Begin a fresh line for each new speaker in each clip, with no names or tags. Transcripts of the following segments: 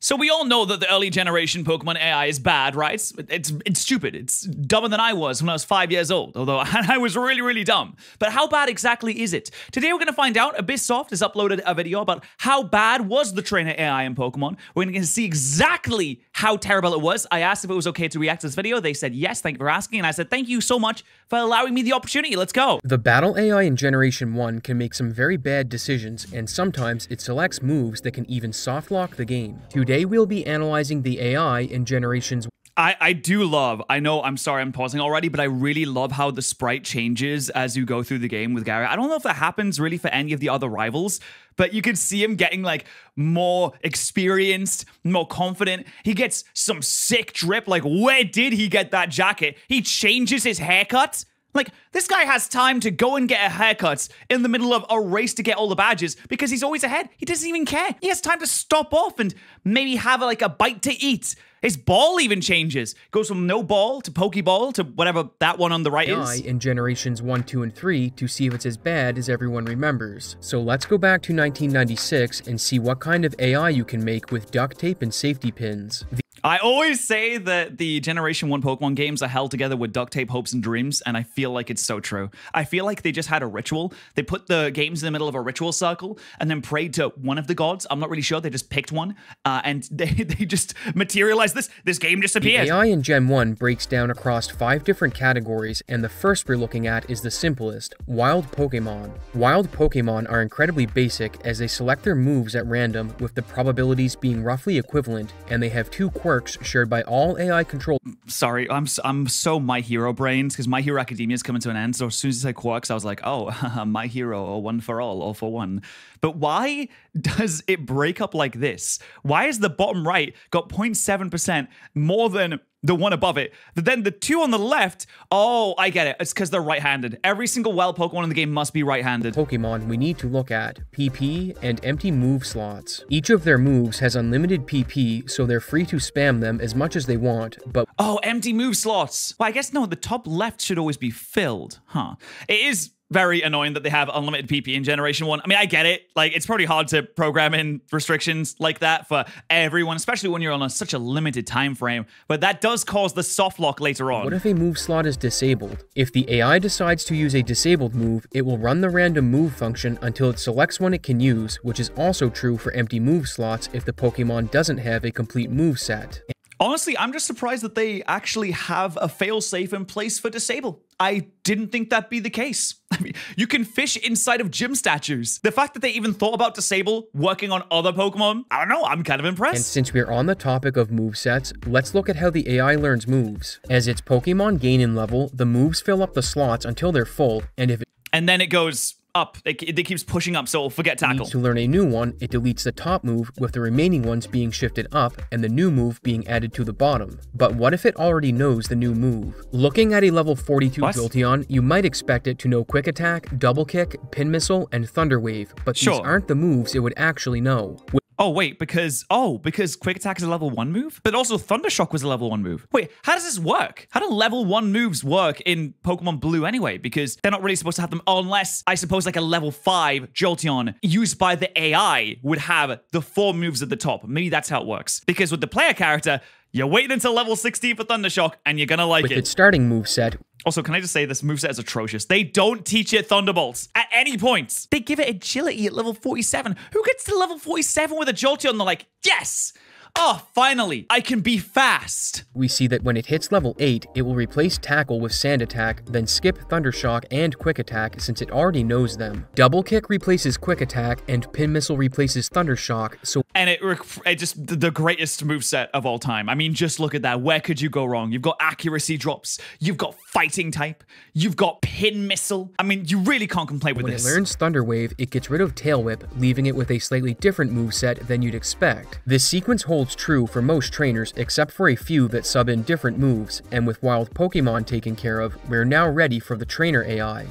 So we all know that the early generation Pokemon AI is bad, right? It's stupid. It's dumber than I was when I was 5 years old, although I was really, really dumb. But how bad exactly is it? Today we're going to find out. Abysssoft has uploaded a video about how bad was the trainer AI in Pokemon. We're going to see exactly how terrible it was. I asked if it was okay to react to this video. They said yes, thank you for asking. And I said thank you so much for allowing me the opportunity. Let's go.
The battle AI in Generation 1 can make some very bad decisions, and sometimes it selects moves that can even soft lock the game. Today we'll be analyzing the AI in Generations.
I do love, I know, I'm sorry I'm pausing already, but I really love how the sprite changes as you go through the game with Gary. I don't know if that happens really for any of the other rivals, but you can see him getting like more experienced, more confident. He gets some sick drip. Like, where did he get that jacket? He changes his haircut. Like, this guy has time to go and get a haircut in the middle of a race to get all the badges because he's always ahead. He doesn't even care. He has time to stop off and maybe have like a bite to eat. His ball even changes. Goes from no ball to Pokeball to whatever that one on the right
AI
is.
In Generations 1, 2, and 3 to see if it's as bad as everyone remembers. So let's go back to 1996 and see what kind of AI you can make with duct tape and safety pins.
I always say that the Generation 1 Pokemon games are held together with duct tape, hopes, and dreams, and I feel like it's so true. I feel like they just had a ritual. They put the games in the middle of a ritual circle and then prayed to one of the gods. I'm not really sure. They just picked one, and they just materialized this. This game disappeared.
The AI in Gen 1 breaks down across 5 different categories, and the first we're looking at is the simplest, Wild Pokemon. Wild Pokemon are incredibly basic as they select their moves at random with the probabilities being roughly equivalent, and they have 2 quirks shared by all AI control.
Sorry, I'm so My Hero brains because My Hero Academia is coming to an end. So as soon as you said quirks, I was like, oh, My Hero, or one for all for one. But why does it break up like this? Why is the bottom right got 0.7% more than the one above it? But then the 2 on the left, oh, I get it. It's because they're right-handed. Every single wild Pokemon in the game must be right-handed.
Pokemon we need to look at PP and empty move slots. Each of their moves has unlimited PP, so they're free to spam them as much as they want, but...
Oh, empty move slots. Well, I guess no, the top left should always be filled. Huh. It is very annoying that they have unlimited PP in Generation 1. I mean, I get it. Like, it's pretty hard to program in restrictions like that for everyone, especially when you're on such a limited time frame. But that does cause the soft lock later on.
What if a move slot is disabled? If the AI decides to use a disabled move, it will run the random move function until it selects one it can use, which is also true for empty move slots if the Pokemon doesn't have a complete move set.
Honestly, I'm just surprised that they actually have a failsafe in place for disable. I didn't think that'd be the case. I mean, you can fish inside of gym statues. The fact that they even thought about disable working on other Pokemon, I don't know, I'm kind of impressed.
And since we're on the topic of movesets, let's look at how the AI learns moves. As its Pokemon gain in level, the moves fill up the slots until they're full,
and then it goes up. It keeps pushing up, so forget tackle.
Needs to learn a new one, it deletes the top move, with the remaining ones being shifted up and the new move being added to the bottom. But what if it already knows the new move? Looking at a level 42 Jolteon, you might expect it to know Quick Attack, Double Kick, Pin Missile, and Thunder Wave, but these aren't the moves it would actually know.
Oh, wait, because Quick Attack is a level 1 move? But also Thunder Shock was a level 1 move. Wait, how does this work? How do level 1 moves work in Pokemon Blue anyway? Because they're not really supposed to have them unless, I suppose, like a level 5 Jolteon used by the AI would have the 4 moves at the top. Maybe that's how it works. Because with the player character, you're waiting until level 16 for Thunder Shock, and you're gonna like it.
With its starting moveset.
Also, can I just say this moveset is atrocious. They don't teach it Thunderbolts at any point. They give it agility at level 47. Who gets to level 47 with a Jolteon? They're like, yes! Oh, finally, I can be fast.
We see that when it hits level 8, it will replace Tackle with Sand Attack, then skip Thunder Shock and Quick Attack since it already knows them. Double Kick replaces Quick Attack, and Pin Missile replaces Thunder Shock, so...
And it just the greatest moveset of all time. I mean, just look at that. Where could you go wrong? You've got accuracy drops, you've got fighting type, you've got Pin Missile. I mean, you really can't complain with this.
When it learns Thunder Wave, it gets rid of Tail Whip, leaving it with a slightly different moveset than you'd expect. This sequence holds true for most trainers, except for a few that sub in different moves, and with wild Pokemon taken care of, we're now ready for the trainer AI.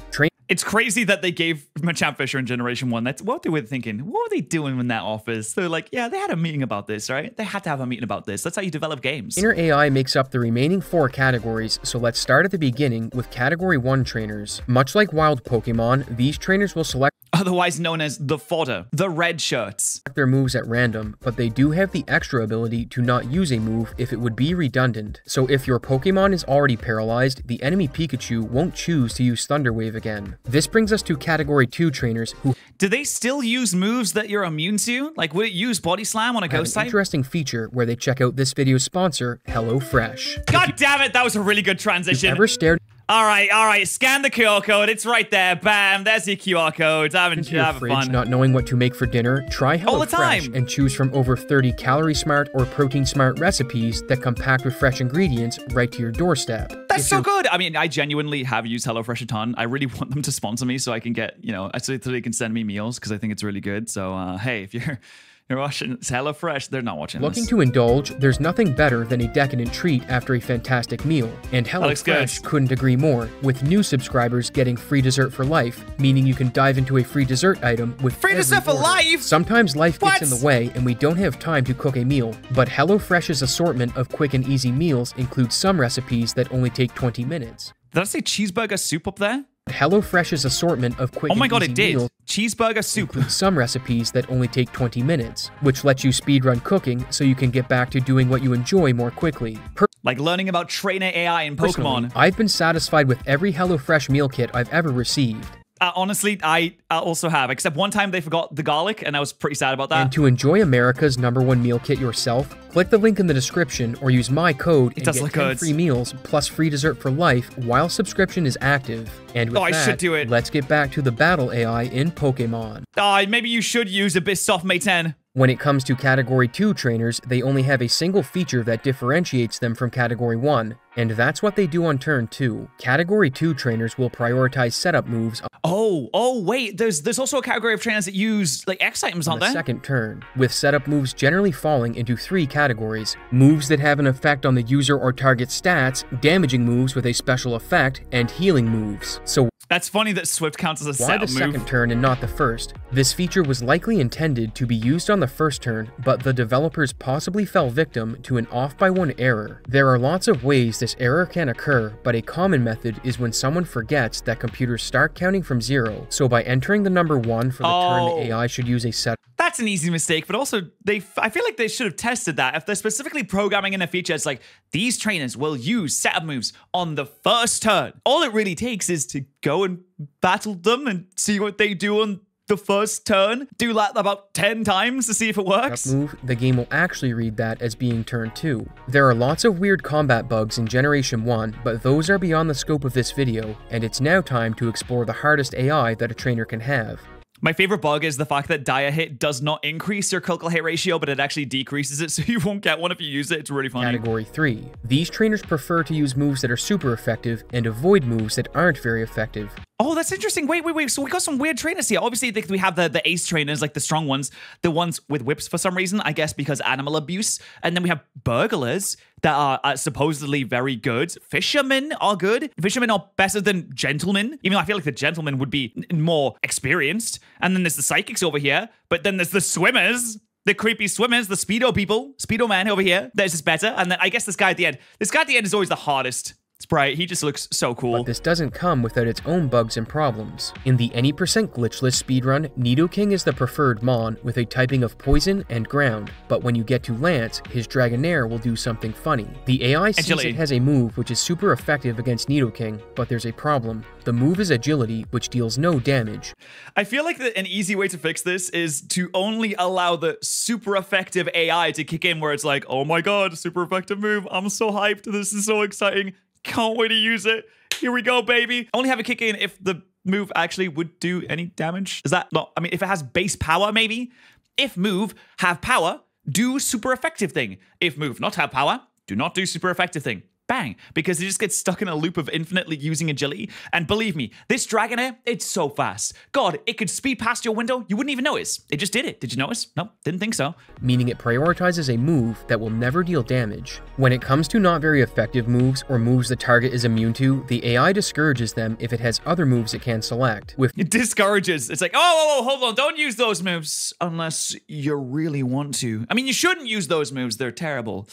It's crazy that they gave Machamp Fisher in Generation 1. That's what they were thinking. What were they doing in that office? They're like, yeah, they had a meeting about this, right? They had to have a meeting about this. That's how you develop games.
Trainer AI makes up the remaining 4 categories, so let's start at the beginning with Category 1 trainers. Much like wild Pokemon, these trainers will select,
otherwise known as the fodder, the red shirts,
their moves at random, but they do have the extra ability to not use a move if it would be redundant. So if your Pokemon is already paralyzed, the enemy Pikachu won't choose to use Thunder Wave again. This brings us to Category 2 trainers who...
Do they still use moves that you're immune to? Like, would it use Body Slam on a ghost type?
Interesting feature where they check out this video's sponsor, HelloFresh.
God damn it, that was a really good transition.
Ever stared...
All right, scan the QR code. It's right there. Bam, there's your QR code. Having fun.
Not knowing what to make for dinner? Try HelloFresh and choose from over 30 calorie-smart or protein-smart recipes that come packed with fresh ingredients right to your doorstep.
That's so good. I mean, I genuinely have used HelloFresh a ton. I really want them to sponsor me so I can get, so they can send me meals because I think it's really good. So, hey, if you're watching HelloFresh, they're not watching
Looking to indulge, there's nothing better than a decadent treat after a fantastic meal. And HelloFresh couldn't agree more, with new subscribers getting free dessert for life, meaning you can dive into a free dessert item with
free dessert for life?
Sometimes life gets in the way and we don't have time to cook a meal, but HelloFresh's assortment of quick and easy meals includes some recipes that only take 20 minutes.
Did I say cheeseburger soup up there?
HelloFresh's assortment of quick and easy meals
cheeseburger soup
includes some recipes that only take 20 minutes, which lets you speedrun cooking so you can get back to doing what you enjoy more quickly.
Like learning about trainer AI in Pokemon.
I've been satisfied with every HelloFresh meal kit I've ever received.
Honestly, I also have, except one time they forgot the garlic, and I was pretty sad about that.
And to enjoy America's #1 meal kit yourself, click the link in the description or use my code and get 10 free meals plus free dessert for life while subscription is active. And with
I should do it.
Let's get back to the battle AI in Pokemon.
Maybe you should use Abysssoft Mate 10.
When it comes to Category 2 trainers, they only have a single feature that differentiates them from Category 1, and that's what they do on turn 2. Category 2 trainers will prioritize setup moves.
Oh, wait, there's also a category of trainers that use, like, X items, aren't there?
Second turn, with setup moves generally falling into 3 categories. Moves that have an effect on the user or target stats, damaging moves with a special effect, and healing moves. So
that's funny that Swift counts as a setup move.
Why the second turn and not the first? This feature was likely intended to be used on the first turn, but the developers possibly fell victim to an off-by-1 error. There are lots of ways this error can occur, but a common method is when someone forgets that computers start counting from 0. So by entering the number 1 for the turn, the AI should use a setup.
That's an easy mistake, but also I feel like they should have tested that. If they're specifically programming in a feature, it's like, these trainers will use setup moves on the first turn. All it really takes is to go and battle them and see what they do on the first turn. Do that about 10 times to see if it works.
Move, the game will actually read that as being turn 2. There are lots of weird combat bugs in Generation 1, but those are beyond the scope of this video, and it's now time to explore the hardest AI that a trainer can have.
My favorite bug is the fact that Dire Hit does not increase your critical hit ratio, but it actually decreases it, so you won't get one if you use it. It's really funny.
Category 3. These trainers prefer to use moves that are super effective and avoid moves that aren't very effective.
Oh, that's interesting. Wait. So we got some weird trainers here. Obviously, we have the ace trainers, like the strong ones, the ones with whips for some reason, I guess because animal abuse. And then we have burglars that are supposedly very good. Fishermen are good. Fishermen are better than gentlemen, even though I feel like the gentlemen would be more experienced. And then there's the psychics over here, but then there's the swimmers. The creepy swimmers, the Speedo people, Speedo man over here. This is better. And then I guess this guy at the end. This guy at the end is always the hardest. Sprite, he just looks so cool.
But this doesn't come without its own bugs and problems. In the any % glitchless speedrun, Nidoking is the preferred Mon with a typing of poison and ground, but when you get to Lance, his Dragonair will do something funny. The AI sees it has a move which is super effective against Nidoking, but there's a problem. The move is agility, which deals no damage.
I feel like an easy way to fix this is to only allow the super effective AI to kick in where it's like, oh my god, super effective move, I'm so hyped, this is so exciting. Can't wait to use it. Here we go, baby. Only have it kick in if the move actually would do any damage. Is that not? I mean, if it has base power, maybe. If move have power, do super effective thing. If move not have power, do not do super effective thing. bang, because it just gets stuck in a loop of infinitely using agility. And believe me, this Dragonair, it's so fast. God, it could speed past your window. You wouldn't even notice. It just did it. Did you notice? Nope, didn't think so.
Meaning it prioritizes a move that will never deal damage. When it comes to not very effective moves or moves the target is immune to, the AI discourages them if it has other moves it can select.
It discourages. It's like, oh, hold on, don't use those moves unless you really want to. I mean, you shouldn't use those moves. They're terrible.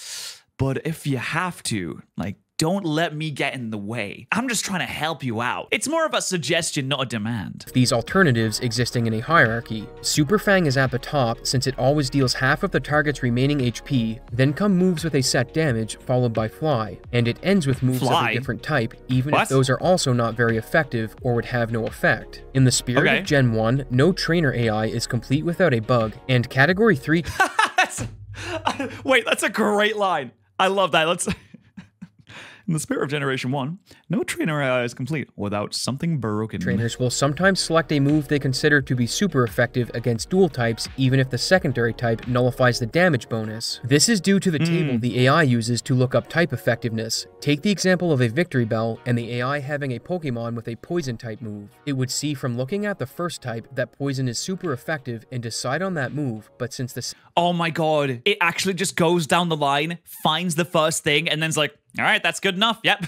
But if you have to, like, don't let me get in the way. I'm just trying to help you out. It's more of a suggestion, not a demand.
These alternatives existing in a hierarchy. Super Fang is at the top since it always deals half of the target's remaining HP, then come moves with a set damage followed by Fly, and it ends with moves of a different type, even if those are also not very effective or would have no effect. In the spirit of Gen 1, no trainer AI is complete without a bug, and Category 3...
Wait, that's a great line. I love that. Let's... In the spirit of Generation 1, no trainer AI is complete without something broken.
Trainers will sometimes select a move they consider to be super effective against dual types, even if the secondary type nullifies the damage bonus. This is due to the table the AI uses to look up type effectiveness. Take the example of a Victory Bell and the AI having a Pokemon with a Poison type move. It would see from looking at the first type that Poison is super effective and decide on that move, but since the...
Oh my god, it actually just goes down the line, finds the first thing, and then's like, all right, that's good enough. Yep.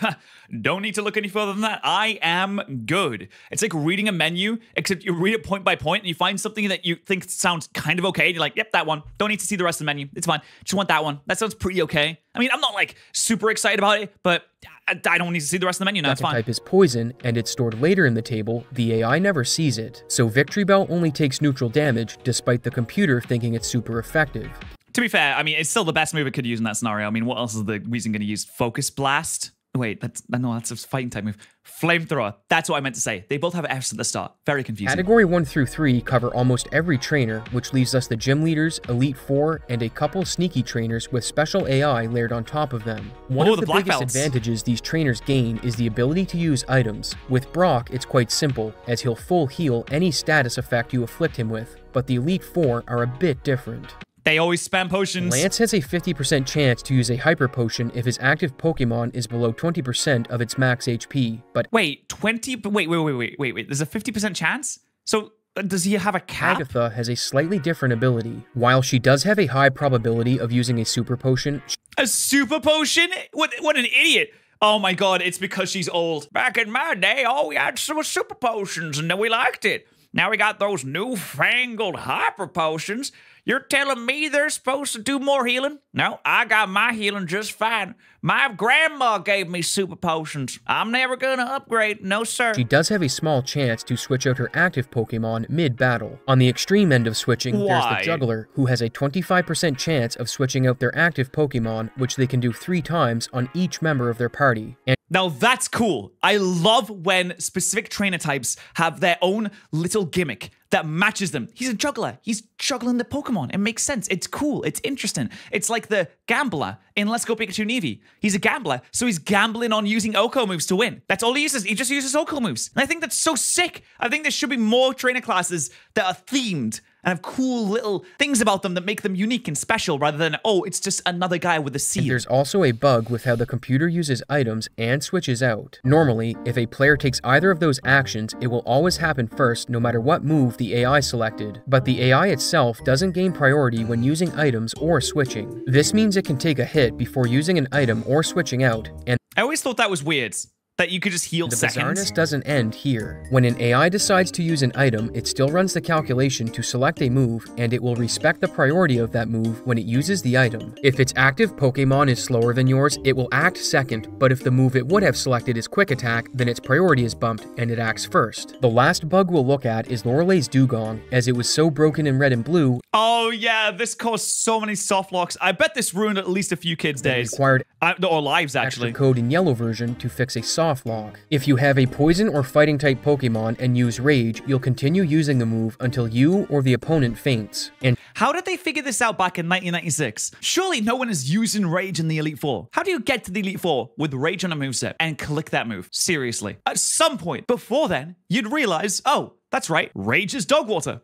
Don't need to look any further than that. I am good. It's like reading a menu, except you read it point by point and you find something that you think sounds kind of okay. And you're like, yep, that one. Don't need to see the rest of the menu. It's fine. Just want that one. That sounds pretty okay. I mean, I'm not like super excited about it, but I don't need to see the rest of the menu. No, that's fine.
Type is Poison, and it's stored later in the table. The AI never sees it. So Victory Bell only takes neutral damage, despite the computer thinking it's super effective.
To be fair, I mean, it's still the best move it could use in that scenario. I mean, what else is the reason going to use? Focus Blast? Wait, that's a fighting type move. Flamethrower. That's what I meant to say. They both have Fs at the start. Very confusing.
Category 1 through 3 cover almost every trainer, which leaves us the Gym Leaders, Elite Four, and a couple sneaky trainers with special AI layered on top of them. One of the biggest advantages these trainers gain is the ability to use items. With Brock, it's quite simple, as he'll full heal any status effect you afflict him with, but the Elite Four are a bit different.
They always spam potions.
Lance has a 50% chance to use a Hyper Potion if his active Pokemon is below 20% of its max HP, but...
Wait, 20... Wait. There's a 50% chance? So, does he have a cap?
Agatha has a slightly different ability. While she does have a high probability of using a Super Potion...
A Super Potion? What an idiot! Oh my god, it's because she's old. Back in my day, all we had was Super Potions, and then we liked it. Now we got those newfangled Hyper Potions. You're telling me they're supposed to do more healing? No, I got my healing just fine. My grandma gave me super potions. I'm never gonna upgrade, no sir.
She does have a small chance to switch out her active Pokemon mid-battle. On the extreme end of switching, there's the Juggler, who has a 25% chance of switching out their active Pokemon, which they can do 3 times on each member of their party. And
now that's cool. I love when specific trainer types have their own little gimmick that matches them. He's a juggler. He's juggling the Pokemon. It makes sense. It's cool. It's interesting. It's like the gambler in Let's Go Pikachu and Eevee. He's a gambler, so he's gambling on using Oko moves to win. That's all he uses. He just uses Oko moves. And I think that's so sick. I think there should be more trainer classes that are themed and have cool little things about them that make them unique and special rather than, oh, it's just another guy with a seal.
And there's also a bug with how the computer uses items and switches out. Normally, if a player takes either of those actions, it will always happen first no matter what move the AI selected. But the AI itself doesn't gain priority when using items or switching. This means it can take a hit before using an item or switching out, and
I always thought that was weird. That you could just heal seconds.
The bizarreness doesn't end here. When an AI decides to use an item, it still runs the calculation to select a move, and it will respect the priority of that move when it uses the item. If its active Pokemon is slower than yours, it will act second, but if the move it would have selected is Quick Attack, then its priority is bumped, and it acts first. The last bug we'll look at is Lorelei's Dugong, as it was so broken in red and blue.
Oh yeah, this caused so many soft locks. I bet this ruined at least a few kids' days.
Required
or lives, actually.
Extra code in yellow version to fix a soft lock. If you have a poison or fighting type Pokemon and use Rage, you'll continue using the move until you or the opponent faints. And
how did they figure this out back in 1996? Surely no one is using Rage in the Elite Four. How do you get to the Elite Four with Rage on a moveset and click that move? Seriously. At some point before then, you'd realize, oh, that's right, Rage is dog water.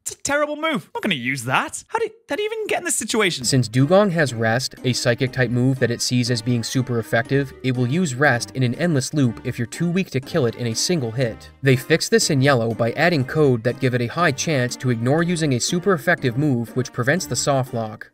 It's a terrible move. I'm not going to use that. How do you even get in this situation?
Since Dugong has Rest, a psychic type move that it sees as being super effective, it will use Rest in an endless loop if you're too weak to kill it in a single hit. They fixed this in yellow by adding code that give it a high chance to ignore using a super effective move which prevents the soft lock,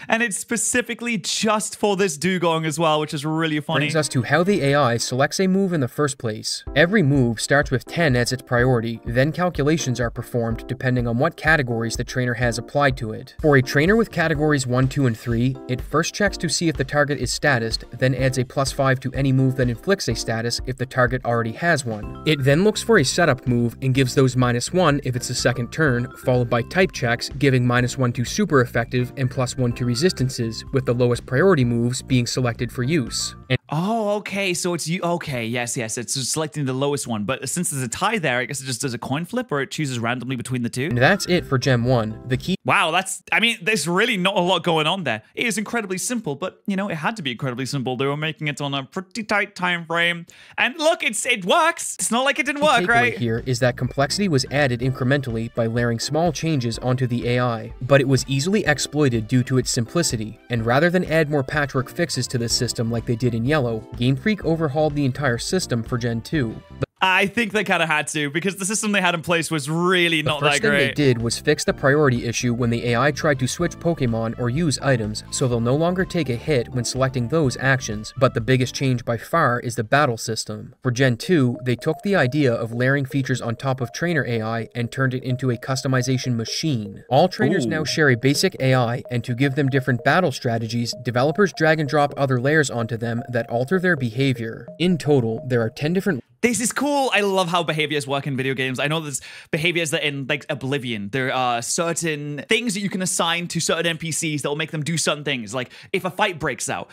and it's specifically just for this Dugong as well, which is really funny.
Brings us to how the AI selects a move in the first place. Every move starts with 10 as its priority, then calculations are performed depending on what categories the trainer has applied to it. For a trainer with categories 1, 2, and 3, it first checks to see if the target is statused, then adds a +5 to any move that inflicts a status if the target already has one. It then looks for a setup move and gives those -1 if it's the second turn, followed by type checks, giving -1 to super effective and +1 to resistances, with the lowest priority moves being selected for use.
Oh, okay, so it's you. Okay, yes, it's just selecting the lowest one. But since there's a tie there, I guess it just does a coin flip, or it chooses randomly between the two.
And that's it for Gem 1. The key.
Wow, there's really not a lot going on there. It is incredibly simple, but you know, it had to be incredibly simple. They were making it on a pretty tight time frame, and look, it works. It's not like it didn't work, right?
Here is that complexity was added incrementally by layering small changes onto the AI, but it was easily exploited due to its simplicity. And rather than add more patchwork fixes to this system like they did in Yellow, Game Freak overhauled the entire system for Gen 2.
I think they kind of had to, because the system they had in place was really not that great.
The first thing they did was fix the priority issue when the AI tried to switch Pokemon or use items, so they'll no longer take a hit when selecting those actions, but the biggest change by far is the battle system. For Gen 2, they took the idea of layering features on top of trainer AI and turned it into a customization machine. All trainers now share a basic AI, and to give them different battle strategies, developers drag and drop other layers onto them that alter their behavior. In total, there are 10 different.
This is cool. I love how behaviors work in video games. I know there's behaviors that in like Oblivion, there are certain things that you can assign to certain NPCs that will make them do certain things. Like if a fight breaks out,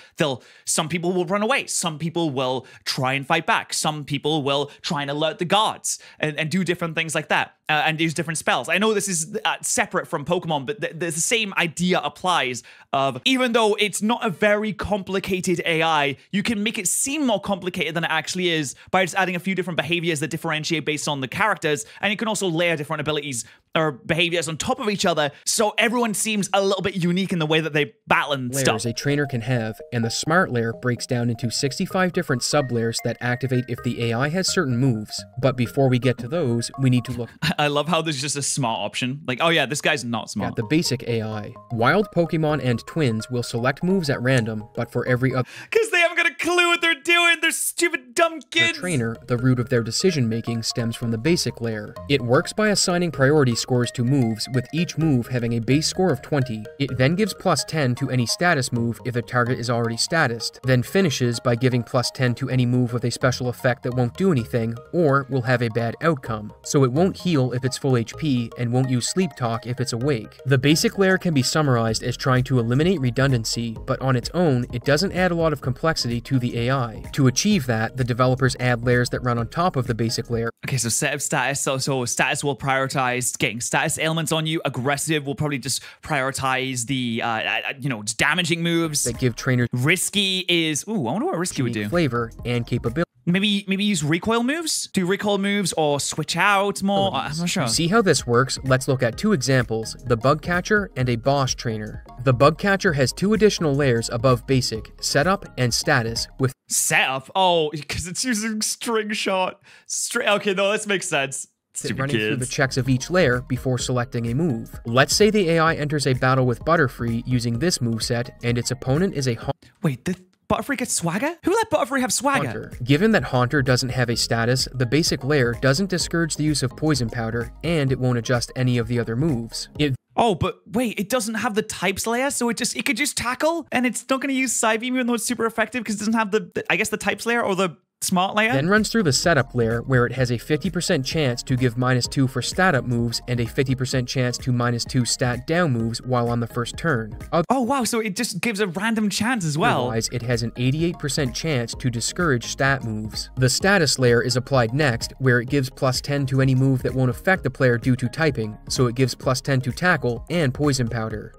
some people will run away. Some people will try and fight back. Some people will try and alert the guards and do different things like that. And use different spells. I know this is separate from Pokemon, but the same idea applies of, even though it's not a very complicated AI, you can make it seem more complicated than it actually is by just adding a few different behaviors that differentiate based on the characters, and you can also layer different abilities or behaviors on top of each other, so everyone seems a little bit unique in the way that they battle and
layers
stuff.
A trainer can have, and the Smart layer breaks down into 65 different sub-layers that activate if the AI has certain moves. But before we get to those, we need to look.
I love how there's just a smart option. Like, oh yeah, this guy's not smart.
At the basic AI. Wild Pokemon and twins will select moves at random, but for every other.
Because they haven't got a clue what they're doing. They're stupid, dumb kids.
The trainer, the root of their decision-making stems from the basic layer. It works by assigning priority scores to moves, with each move having a base score of 20. It then gives +10 to any status move if the target is already statused, then finishes by giving +10 to any move with a special effect that won't do anything, or will have a bad outcome. So it won't heal if it's full HP, and won't use sleep talk if it's awake. The basic layer can be summarized as trying to eliminate redundancy, but on its own, it doesn't add a lot of complexity to the AI. To achieve that, the developers add layers that run on top of the basic layer.
Okay, so set of status. So status will prioritize getting status ailments on you. Aggressive will probably just prioritize the, just damaging moves.
That give trainers.
Risky is, I wonder what risky would do.
Flavor and capability.
Maybe use recoil moves? Do recoil moves or switch out more? I'm not sure.
To see how this works, let's look at two examples, the Bug Catcher and a Boss Trainer. The Bug Catcher has 2 additional layers above basic, setup and status with
setup? Oh, because it's using string shot. Okay, no, this makes sense.
Running through the checks of each layer before selecting a move. Let's say the AI enters a battle with Butterfree using this moveset, and its opponent is a
Wait, Butterfree gets swagger? Who let Butterfree have swagger?
Haunter. Given that Haunter doesn't have a status, the basic layer doesn't discourage the use of Poison Powder, and it won't adjust any of the other moves.
Oh, but wait, it doesn't have the types layer, so it could just tackle, and it's not going to use Psybeam even though it's super effective because it doesn't have the types layer or the smart layer.
Then runs through the setup layer where it has a 50% chance to give -2 for stat up moves and a 50% chance to -2 stat down moves while on the first turn.
Oh wow, so it just gives a random chance as well.
Otherwise, it has an 88% chance to discourage stat moves. The status layer is applied next, where it gives +10 to any move that won't affect the player due to typing, so it gives +10 to tackle and Poison Powder.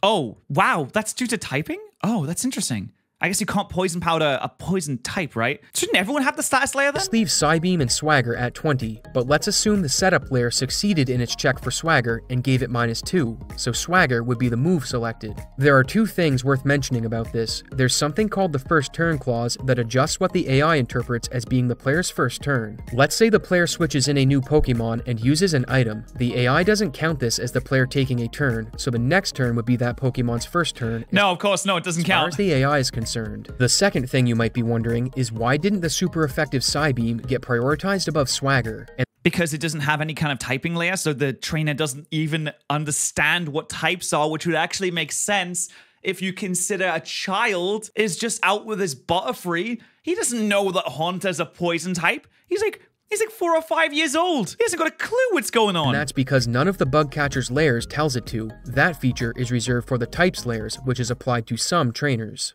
Oh, wow, that's due to typing? Oh, that's interesting. I guess you can't poison powder a poison type, right? Shouldn't everyone have the status layer then?
This leaves Psybeam and Swagger at 20, but let's assume the setup layer succeeded in its check for Swagger and gave it -2, so Swagger would be the move selected. There are two things worth mentioning about this. There's something called the first turn clause that adjusts what the AI interprets as being the player's first turn. Let's say the player switches in a new Pokemon and uses an item. The AI doesn't count this as the player taking a turn, so the next turn would be that Pokemon's first turn.
No, of course, no, it doesn't count.
As far as the AI is concerned. The second thing you might be wondering is why didn't the super effective Psybeam get prioritized above Swagger? And
because it doesn't have any kind of typing layer, so the trainer doesn't even understand what types are, which would actually make sense if you consider a child is just out with his Butterfree. He doesn't know that Haunter's a poison type. He's like 4 or 5 years old. He hasn't got a clue what's going on.
And that's because none of the bug catcher's layers tells it to. That feature is reserved for the types layers, which is applied to some trainers.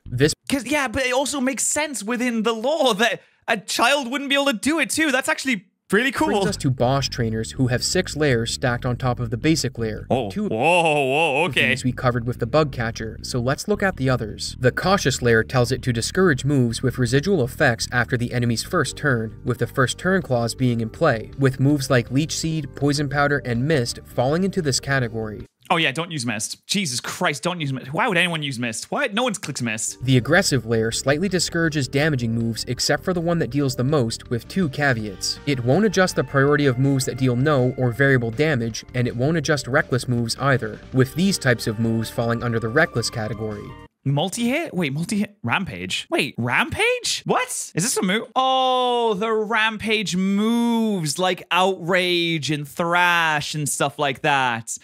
Yeah, but it also makes sense within the lore that a child wouldn't be able to do it too. That's actually really cool.
Brings us to boss trainers who have 6 layers stacked on top of the basic layer.
Whoa, okay.
These we covered with the bug catcher, so let's look at the others. The cautious layer tells it to discourage moves with residual effects after the enemy's first turn, with the first turn clause being in play, with moves like Leech Seed, Poison Powder, and Mist falling into this category.
Oh yeah, don't use Mist. Jesus Christ, don't use Mist. Why would anyone use Mist? Why? No one clicks Mist.
The aggressive layer slightly discourages damaging moves except for the one that deals the most, with 2 caveats. It won't adjust the priority of moves that deal no or variable damage, and it won't adjust reckless moves either, with these types of moves falling under the reckless category.
Multi-hit? Wait, multi-hit? Rampage? Wait, Rampage? What? Is this a move? Oh, the Rampage moves like Outrage and Thrash and stuff like that.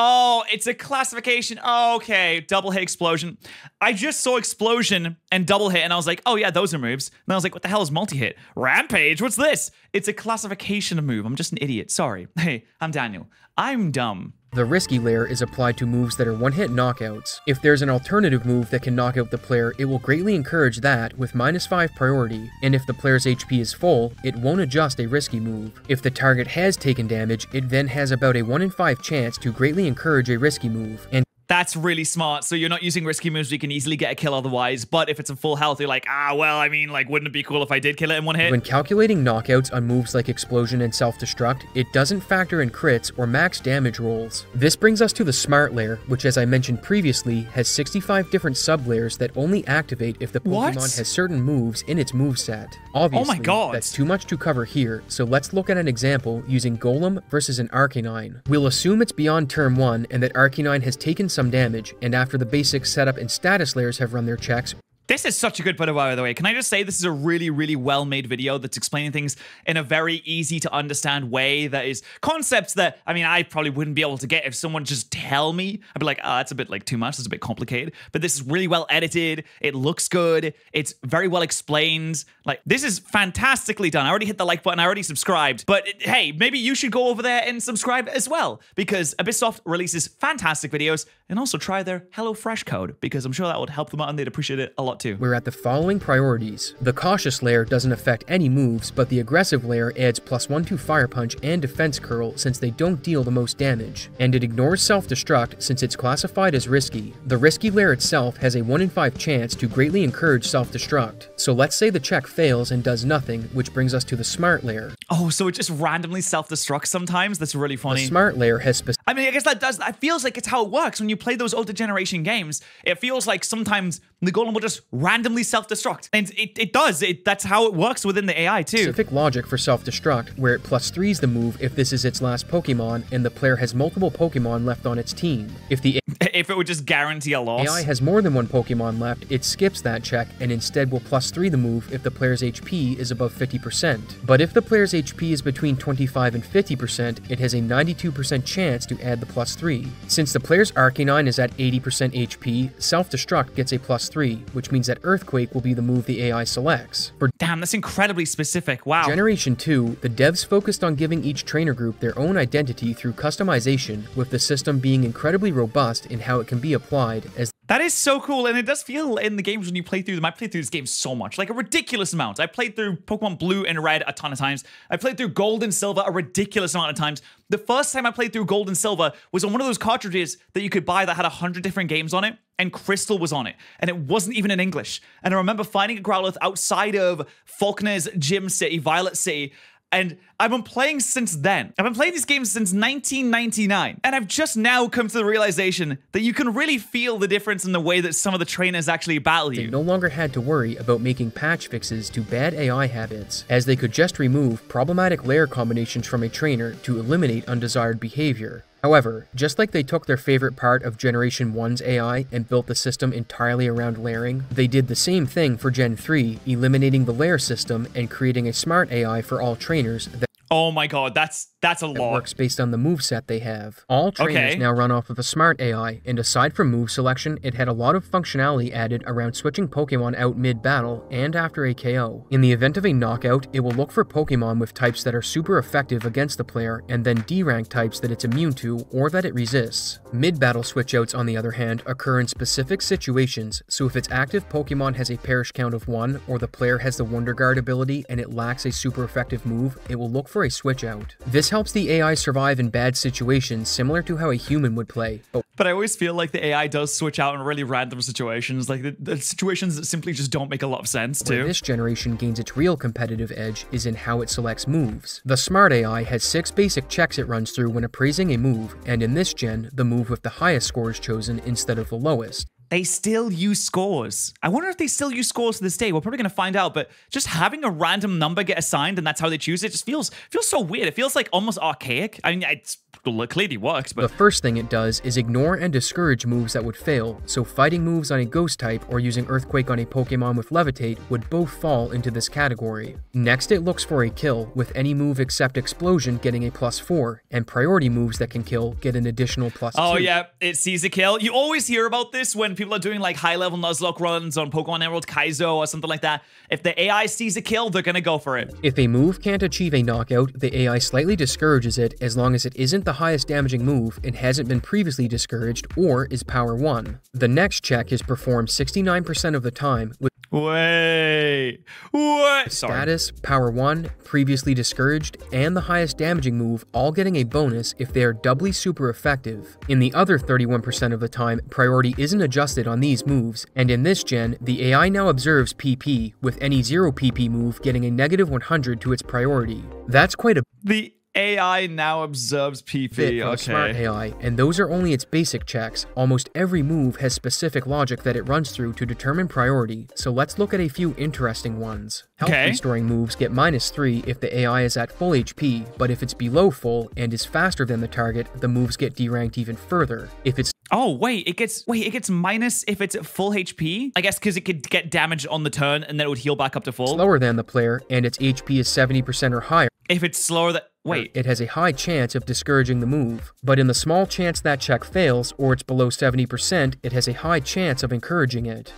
Oh, it's a classification. Oh, okay, double hit explosion. I just saw explosion and double hit, and I was like, oh yeah, those are moves. And I was like, what the hell is multi-hit? Rampage, what's this? It's a classification move. I'm just an idiot, sorry. Hey, I'm Daniel. I'm dumb.
The risky layer is applied to moves that are one-hit knockouts. If there's an alternative move that can knock out the player, it will greatly encourage that with -5 priority, and if the player's HP is full, it won't adjust a risky move. If the target has taken damage, it then has about a 1 in 5 chance to greatly encourage a risky move. And
that's really smart. So you're not using risky moves, you can easily get a kill otherwise. But if it's in full health, you're like, well, I mean, like, wouldn't it be cool if I did kill it in one hit?
When calculating knockouts on moves like Explosion and Self-Destruct, it doesn't factor in crits or max damage rolls. This brings us to the Smart layer, which, as I mentioned previously, has 65 different sub-layers that only activate if the Pokemon has certain moves in its moveset. Obviously,
oh my God,
that's too much to cover here, so let's look at an example using Golem versus an Arcanine. We'll assume it's beyond Turn 1 and that Arcanine has taken some damage, and after the basic setup and status layers have run their checks.
This is such a good video, by the way. Can I just say this is a really, really well-made video that's explaining things in a very easy-to-understand way that is concepts that, I mean, I probably wouldn't be able to get if someone just tell me. I'd be like, that's a bit like too much. It's a bit complicated. But this is really well edited. It looks good. It's very well explained. Like, this is fantastically done. I already hit the like button. I already subscribed. But hey, maybe you should go over there and subscribe as well, because Abysssoft releases fantastic videos, and also try their HelloFresh code, because I'm sure that would help them out and they'd appreciate it a lot too.
We're at the following priorities. The cautious layer doesn't affect any moves, but the aggressive layer adds +1 to Fire Punch and Defense Curl since they don't deal the most damage. And it ignores Self-Destruct since it's classified as risky. The risky layer itself has a 1 in 5 chance to greatly encourage Self-Destruct. So let's say the check fails and does nothing, which brings us to the Smart layer.
Oh, so it just randomly self-destructs sometimes? That's really funny.
The Smart layer has
I mean, I guess that feels like it's how it works when you play those older generation games. It feels like sometimes the Golem will just randomly self-destruct. And it does. That's how it works within the AI too.
Specific logic for self-destruct, where it +3s the move if this is its last Pokemon and the player has multiple Pokemon left on its team. If
it would just guarantee a loss.
AI has more than 1 Pokemon left, it skips that check and instead will +3 the move if the player's HP is above 50%. But if the player's HP is between 25 and 50%, it has a 92% chance to add the +3. Since the player's Arcanine is at 80% HP, self-destruct gets a +3, which means that Earthquake will be the move the AI selects.
Damn, that's incredibly specific. Wow.
Generation 2, the devs focused on giving each trainer group their own identity through customization, with the system being incredibly robust in how it can be applied as
That is so cool, and it does feel in the games when you play through them. I played through this game so much, like a ridiculous amount. I played through Pokemon Blue and Red a ton of times. I played through Gold and Silver a ridiculous amount of times. The first time I played through Gold and Silver was on one of those cartridges that you could buy that had 100 different games on it, and Crystal was on it, and it wasn't even in English. And I remember finding a Growlithe outside of Faulkner's Gym City, Violet City, and I've been playing since then. I've been playing these games since 1999. And I've just now come to the realization that you can really feel the difference in the way that some of the trainers actually battle you.
They no longer had to worry about making patch fixes to bad AI habits, as they could just remove problematic layer combinations from a trainer to eliminate undesired behavior. However, just like they took their favorite part of Generation 1's AI and built the system entirely around layering, they did the same thing for Gen 3, eliminating the layer system and creating a smart AI for all trainers that
Oh my god, that's a lot.
works based on the moveset they have. All trainers now run off of a smart AI, and aside from move selection, it had a lot of functionality added around switching Pokemon out mid-battle and after a KO. In the event of a knockout, it will look for Pokemon with types that are super effective against the player, and then D-rank types that it's immune to or that it resists. Mid-battle switch-outs, on the other hand, occur in specific situations, so if its active Pokemon has a Patterrz count of 1, or the player has the Wonder Guard ability and it lacks a super effective move, it will look for a switch out. This helps the AI survive in bad situations, similar to how a human would play.
But I always feel like the AI does switch out in really random situations, like the situations that simply just don't make a lot of sense too.
Where this generation gains its real competitive edge is in how it selects moves. The Smart AI has 6 basic checks it runs through when appraising a move, and in this gen, the move with the highest score is chosen instead of the lowest.
They still use scores. I wonder if they still use scores to this day. We're probably going to find out, but just having a random number get assigned and that's how they choose it just feels so weird. It feels like almost archaic. I mean, it's clearly works, but...
The first thing it does is ignore and discourage moves that would fail, so fighting moves on a Ghost type or using Earthquake on a Pokemon with Levitate would both fall into this category. Next, it looks for a kill, with any move except Explosion getting a +4, and priority moves that can kill get an additional +2.
Oh yeah, it sees a kill. You always hear about this when people are doing like high-level Nuzlocke runs on Pokemon Emerald Kaizo or something like that. If the AI sees a kill, they're gonna go for it.
If a move can't achieve a knockout, the AI slightly discourages it as long as it isn't the highest damaging move and hasn't been previously discouraged or is power 1. The next check is performed 69% of the time with
Wait, what?
Status, power 1, previously discouraged, and the highest damaging move all getting a bonus if they are doubly super effective. In the other 31% of the time, priority isn't adjusted on these moves, and in this gen, the AI now observes PP, with any 0 PP move getting a -100 to its priority. That's quite a
The AI now observes PP,
for the Smart AI, and those are only its basic checks. Almost every move has specific logic that it runs through to determine priority, so let's look at a few interesting ones. Health restoring moves get -3 if the AI is at full HP, but if it's below full and is faster than the target, the moves get deranked even further. If it's
Oh, it gets minus if it's at full HP? I guess because it could get damaged on the turn and then it would heal back up to full.
Slower than the player and its HP is 70% or higher.
If it's slower than... Wait.
It has a high chance of discouraging the move, but in the small chance that check fails or it's below 70%, it has a high chance of encouraging it.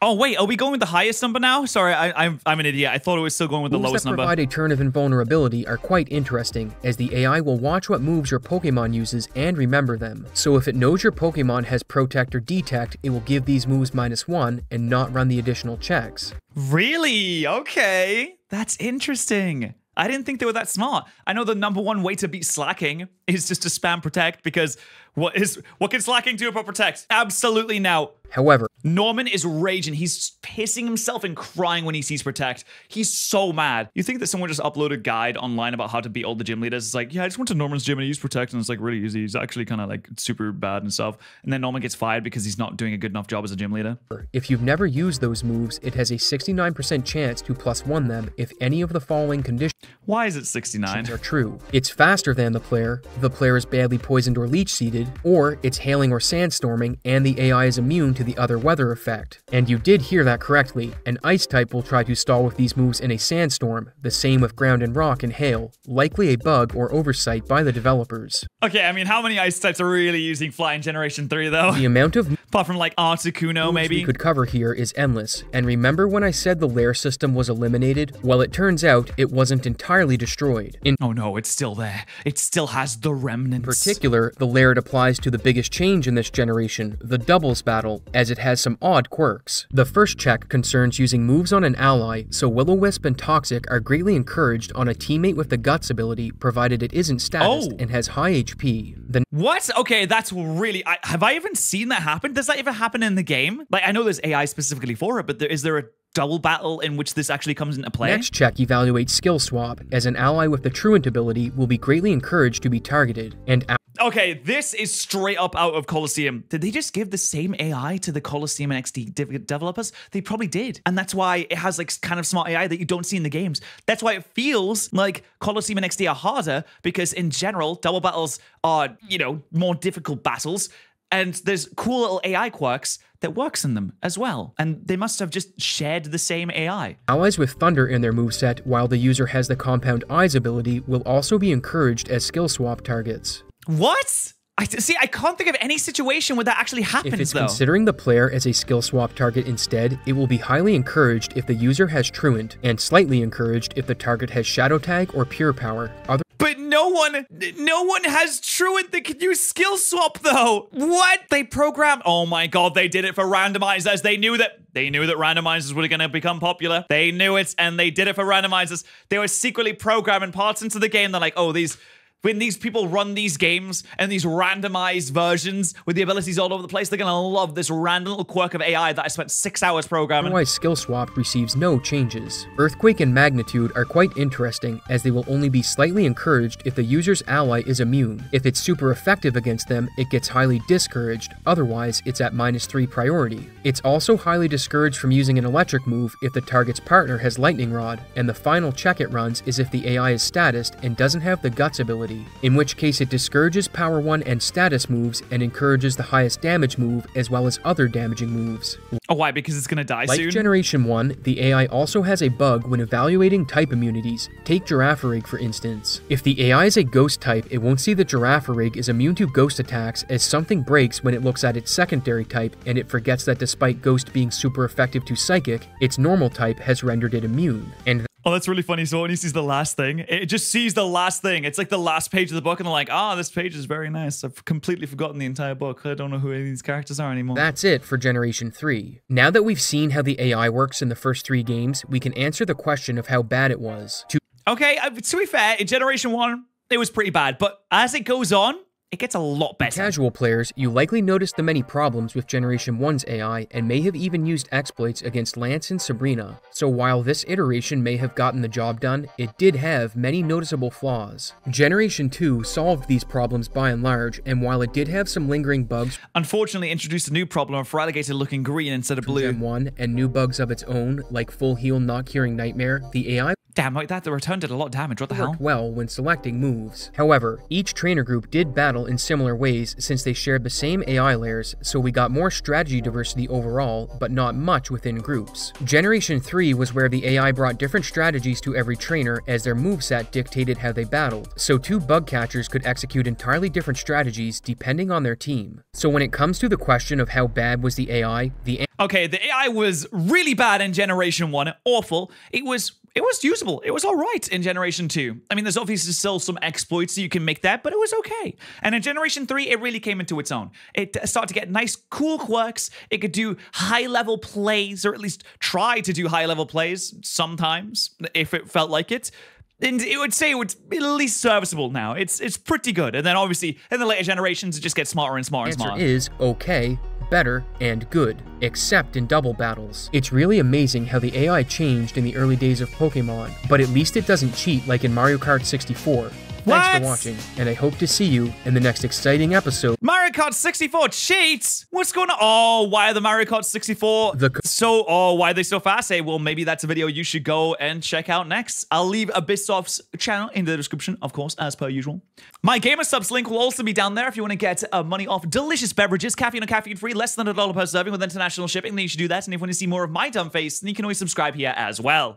Oh wait, are we going with the highest number now? Sorry, I'm an idiot. I thought it was still going with the lowest number.
Moves that provide a turn of invulnerability are quite interesting, as the AI will watch what moves your Pokemon uses and remember them. So if it knows your Pokemon has Protect or Detect, it will give these moves -1 and not run the additional checks.
Really? Okay. That's interesting. I didn't think they were that smart. I know the #1 way to beat slacking is just to spam Protect, because what can slacking do about Protect? Absolutely now.
However,
Norman is raging. He's pissing himself and crying when he sees Protect. He's so mad. You think that someone just uploaded a guide online about how to beat all the gym leaders? It's like, yeah, I just went to Norman's gym and he used Protect and it's like really easy. He's actually kind of like super bad and stuff. And then Norman gets fired because he's not doing a good enough job as a gym leader.
If you've never used those moves, it has a 69% chance to +1 them if any of the following conditions
Why is it 69?
are true. It's faster than the player is badly poisoned or leech seeded, or it's hailing or sandstorming and the AI is immune to the other weather effect. And you did hear that correctly. An ice type will try to stall with these moves in a sandstorm, the same with ground and rock and hail, likely a bug or oversight by the developers.
Okay, I mean, how many ice types are really using Fly in Generation 3 though?
The amount of
apart from like Articuno maybe
we could cover here is endless. And remember when I said the lair system was eliminated? Well, it turns out it wasn't entirely destroyed.
Oh no, it's still there. It still has the remnants.
In particular, the lair it applies applies to the biggest change in this generation, the doubles battle, as it has some odd quirks. The first check concerns using moves on an ally, so Will-O-Wisp and Toxic are greatly encouraged on a teammate with the Guts ability, provided it isn't statused and has high HP.
What? Okay, that's really... have I even seen that happen? Does that even happen in the game? Like, I know there's AI specifically for it, but is there a double battle in which this actually comes into play?
Next check evaluates skill swap, as an ally with the Truant ability will be greatly encouraged to be targeted, and
okay, this is straight up out of Colosseum. Did they just give the same AI to the Colosseum and XD developers? They probably did. And that's why it has like kind of smart AI that you don't see in the games. That's why it feels like Colosseum and XD are harder, because in general, double battles are, you know, more difficult battles. And there's cool little AI quirks that works in them as well. And they must have just shared the same AI.
Allies with Thunder in their moveset, while the user has the Compound Eyes ability, will also be encouraged as skill swap targets.
What? I can't think of any situation where that actually happens,
If it's
though.
considering the player as a skill swap target instead, it will be highly encouraged if the user has Truant, and slightly encouraged if the target has Shadow Tag or Pure Power.
But no one has Truant that can use skill swap, though. What? They programmed... Oh my god, they did it for randomizers. They knew that randomizers were going to become popular. They knew it, and they did it for randomizers. They were secretly programming parts into the game. They're like, oh, when these people run these games and these randomized versions with the abilities all over the place, they're going to love this random little quirk of AI that I spent 6 hours programming.
Otherwise, skill swap receives no changes. Earthquake and Magnitude are quite interesting, as they will only be slightly encouraged if the user's ally is immune. If it's super effective against them, it gets highly discouraged, otherwise it's at -3 priority. It's also highly discouraged from using an electric move if the target's partner has Lightning Rod, and the final check it runs is if the AI is statused and doesn't have the Guts ability, in which case it discourages Power 1 and status moves and encourages the highest damage move as well as other damaging moves.
Oh, why? Because it's gonna die soon?
Like Generation 1, the AI also has a bug when evaluating type immunities. Take Girafarig for instance. If the AI is a ghost type, it won't see that Girafarig is immune to ghost attacks, as something breaks when it looks at its secondary type, and it forgets that despite Ghost being super effective to Psychic, its normal type has rendered it immune. And
oh, that's really funny. So when he sees the last thing, it just sees the last thing. It's like the last page of the book, and they're like, this page is very nice. I've completely forgotten the entire book. I don't know who any of these characters are anymore.
That's it for Generation 3. Now that we've seen how the AI works in the first 3 games, we can answer the question of how bad it was.
Okay, to be fair, in Generation 1, it was pretty bad. But as it goes on, it gets a lot better.
For casual players, you likely noticed the many problems with Generation 1's AI and may have even used exploits against Lance and Sabrina. So while this iteration may have gotten the job done, it did have many noticeable flaws. Generation 2 solved these problems by and large, and while it did have some lingering bugs,
unfortunately introduced a new problem of Feraligatr looking green instead of blue.
Gen 1 and new bugs of its own, like full heal not curing Nightmare, the AI
damn, like that, the return did a lot of damage. What the hell?
Worked well when selecting moves. However, each trainer group did battle in similar ways since they shared the same AI layers, so we got more strategy diversity overall, but not much within groups. Generation 3 was where the AI brought different strategies to every trainer as their moveset dictated how they battled, so 2 bug catchers could execute entirely different strategies depending on their team. So when it comes to the question of how bad was the AI,
okay, the AI was really bad in Generation 1, awful. It was usable. It was all right in Generation 2. I mean, there's obviously still some exploits that you can make that, but it was okay. And in Generation 3, it really came into its own. It started to get nice, cool quirks. It could do high-level plays, or at least try to do high-level plays sometimes, if it felt like it. And it would say it would be at least serviceable now. It's pretty good. And then obviously, in the later generations, it just gets smarter and smarter and smarter.
Answer is okay, better, and good, except in double battles. It's really amazing how the AI changed in the early days of Pokemon, but at least it doesn't cheat like in Mario Kart 64. Thanks for watching, and I hope to see you in the next exciting episode.
Mario Kart 64 cheats? What's going on? Oh, why are the Mario Kart 64 why are they so fast? Hey, well, maybe that's a video you should go and check out next. I'll leave Abysssoft's channel in the description, of course, as per usual. My Gamer Subs link will also be down there if you want to get money off delicious beverages, caffeine or caffeine-free, less than $1 per serving with international shipping. Then you should do that. And if you want to see more of my dumb face, then you can always subscribe here as well.